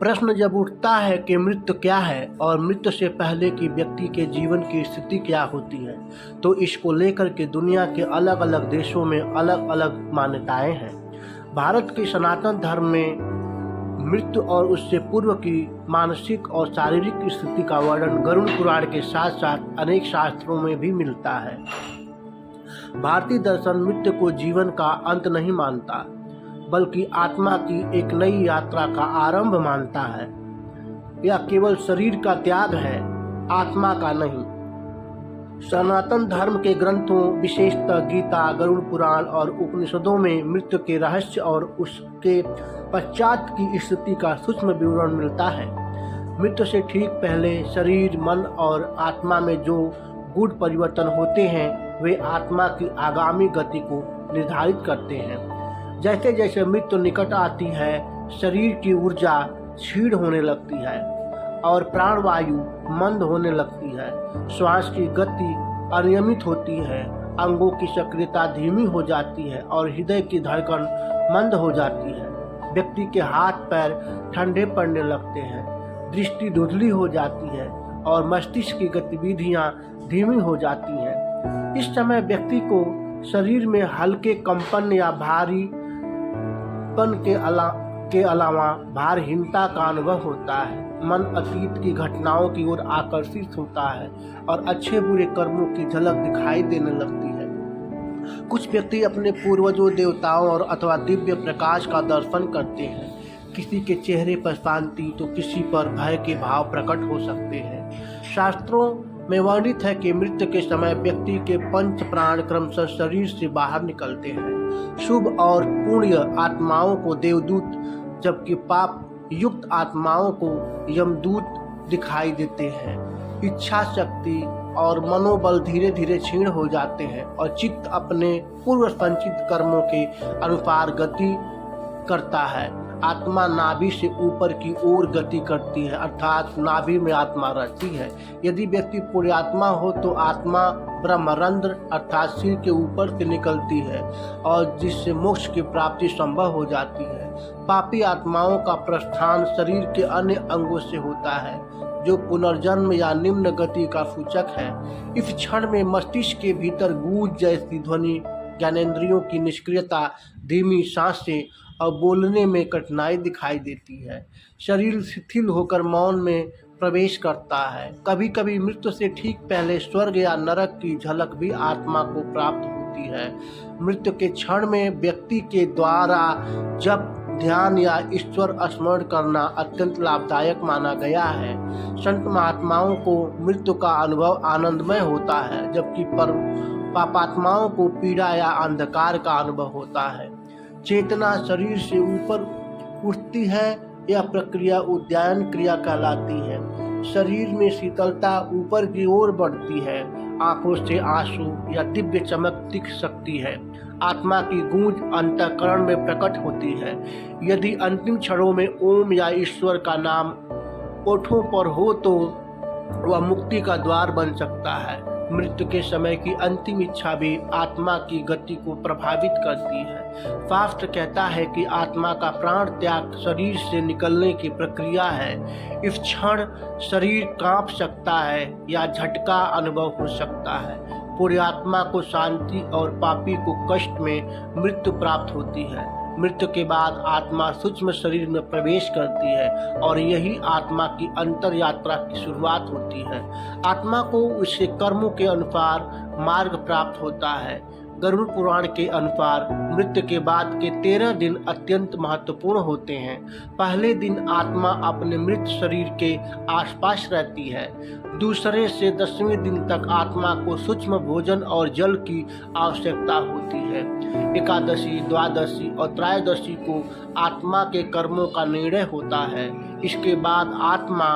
प्रश्न जब उठता है कि मृत्यु क्या है और मृत्यु से पहले की व्यक्ति के जीवन की स्थिति क्या होती है, तो इसको लेकर के दुनिया के अलग अलग देशों में अलग अलग मान्यताएं हैं। भारत के सनातन धर्म में मृत्यु और उससे पूर्व की मानसिक और शारीरिक स्थिति का वर्णन गरुड़ पुराण के साथ साथ अनेक शास्त्रों में भी मिलता है। भारतीय दर्शन मृत्यु को जीवन का अंत नहीं मानता, बल्कि आत्मा की एक नई यात्रा का आरंभ मानता है। यह केवल शरीर का त्याग है, आत्मा का नहीं। सनातन धर्म के ग्रंथों, विशेषतः गीता, गरुड़ पुराण और उपनिषदों में मृत्यु के रहस्य और उसके पश्चात की स्थिति का सूक्ष्म विवरण मिलता है। मृत्यु से ठीक पहले शरीर, मन और आत्मा में जो गूढ़ परिवर्तन होते हैं, वे आत्मा की आगामी गति को निर्धारित करते हैं। जैसे जैसे मृत्यु निकट आती है, शरीर की ऊर्जा क्षीण होने लगती है और प्राणवायु मंद होने लगती है। श्वास की गति अनियमित होती है, अंगों की सक्रियता धीमी हो जाती है और हृदय की धड़कन मंद हो जाती है। व्यक्ति के हाथ पैर ठंडे पड़ने लगते हैं, दृष्टि धुंधली हो जाती है और मस्तिष्क की गतिविधियां धीमी हो जाती हैं। इस समय व्यक्ति को शरीर में हल्के कंपन या भारीपन के अलावा भारहीनता का अनुभव होता है। मन अतीत की घटनाओं की ओर आकर्षित होता है और अच्छे बुरे कर्मों की झलक दिखाई देने लगती है। कुछ व्यक्ति अपने पूर्वजों, देवताओं और अथवा दिव्य प्रकाश का दर्शन करते हैं। किसी के चेहरे पर शांति तो किसी पर भय के भाव प्रकट हो सकते हैं। शास्त्रों में वर्णित है कि मृत्यु के समय व्यक्ति के पंच प्राण क्रमशः शरीर से बाहर निकलते हैं। शुभ और पुण्य आत्माओं को देवदूत, जबकि पाप युक्त आत्माओं को यमदूत दिखाई देते हैं। इच्छा शक्ति और मनोबल धीरे धीरे क्षीण हो जाते हैं और चित्त अपने पूर्व संचित कर्मों के अनुसार गति करता है। आत्मा नाभि से ऊपर की ओर गति करती है, अर्थात नाभि में आत्मा रहती है। यदि व्यक्ति पुण्यात्मा हो तो आत्मा ब्रह्मरंध्र अर्थात सिर के ऊपर से निकलती है और जिससे मोक्ष की प्राप्ति संभव हो जाती है। पापी आत्माओं का प्रस्थान शरीर के अन्य अंगों से होता है, जो पुनर्जन्म या निम्न गति का सूचक है। इस क्षण में मस्तिष्क के भीतर गूंज जैसी ध्वनि, ज्ञानेंद्रियों की निष्क्रियता, धीमी सांसें और बोलने में कठिनाई दिखाई देती है। शरीर शिथिल होकर मौन में प्रवेश करता है। कभी कभी मृत्यु से ठीक पहले स्वर्ग या नरक की झलक भी आत्मा को प्राप्त होती है। मृत्यु के क्षण में व्यक्ति के द्वारा जप, ध्यान या ईश्वर स्मरण करना अत्यंत लाभदायक माना गया है। संत महात्माओं को मृत्यु का अनुभव आनंदमय होता है, जबकि पापात्माओं को पीड़ा या अंधकार का अनुभव होता है। चेतना शरीर से ऊपर उठती है, यह प्रक्रिया उद्यान क्रिया कहलाती है। शरीर में शीतलता ऊपर की ओर बढ़ती है, आंखों से आंसू या दिव्य चमक दिख सकती है। आत्मा की गूंज अंतःकरण में प्रकट होती है। यदि अंतिम क्षणों में ओम या ईश्वर का नाम ओठों पर हो तो वह मुक्ति का द्वार बन सकता है। मृत्यु के समय की अंतिम इच्छा भी आत्मा की गति को प्रभावित करती है। शास्त्र कहता है कि आत्मा का प्राण त्याग शरीर से निकलने की प्रक्रिया है। इस क्षण शरीर कांप सकता है या झटका अनुभव हो सकता है। पुण्यात्मा को शांति और पापी को कष्ट में मृत्यु प्राप्त होती है। मृत्यु के बाद आत्मा सूक्ष्म शरीर में प्रवेश करती है और यही आत्मा की अंतर यात्रा की शुरुआत होती है। आत्मा को उसके कर्मों के अनुसार मार्ग प्राप्त होता है। गरुड़ पुराण के अनुसार मृत्यु के बाद के 13 दिन अत्यंत महत्वपूर्ण होते हैं। पहले दिन आत्मा अपने मृत शरीर के आसपास रहती है। दूसरे से 10वें दिन तक आत्मा को सूक्ष्म भोजन और जल की आवश्यकता होती है। एकादशी, द्वादशी और त्रयोदशी को आत्मा के कर्मों का निर्णय होता है। इसके बाद आत्मा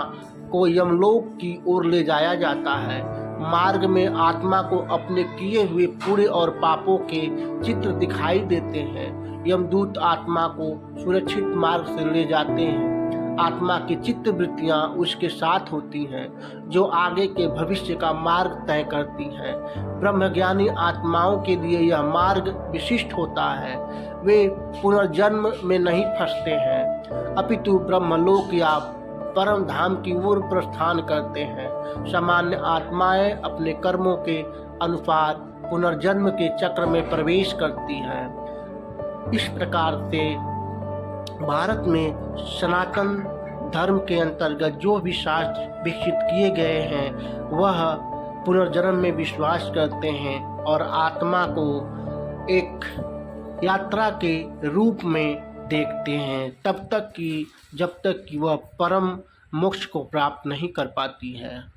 को यमलोक की ओर ले जाया जाता है। मार्ग में आत्मा को अपने किए हुए पुण्य और पापों के चित्र दिखाई देते हैं। यमदूत आत्मा को सुरक्षित मार्ग से ले जाते हैं। आत्मा की चित्त वृत्तियाँ उसके साथ होती हैं, जो आगे के भविष्य का मार्ग तय करती हैं। ब्रह्मज्ञानी आत्माओं के लिए यह मार्ग विशिष्ट होता है। वे पुनर्जन्म में नहीं फंसते हैं, अपितु ब्रह्मलोक या परम धाम की ओर प्रस्थान करते हैं। सामान्य आत्माएं अपने कर्मों के अनुसार पुनर्जन्म के चक्र में प्रवेश करती हैं। इस प्रकार से भारत में सनातन धर्म के अंतर्गत जो भी शास्त्र विकसित किए गए हैं वह पुनर्जन्म में विश्वास करते हैं और आत्मा को एक यात्रा के रूप में देखते हैं, तब तक कि जब तक कि वह परम मोक्ष को प्राप्त नहीं कर पाती है।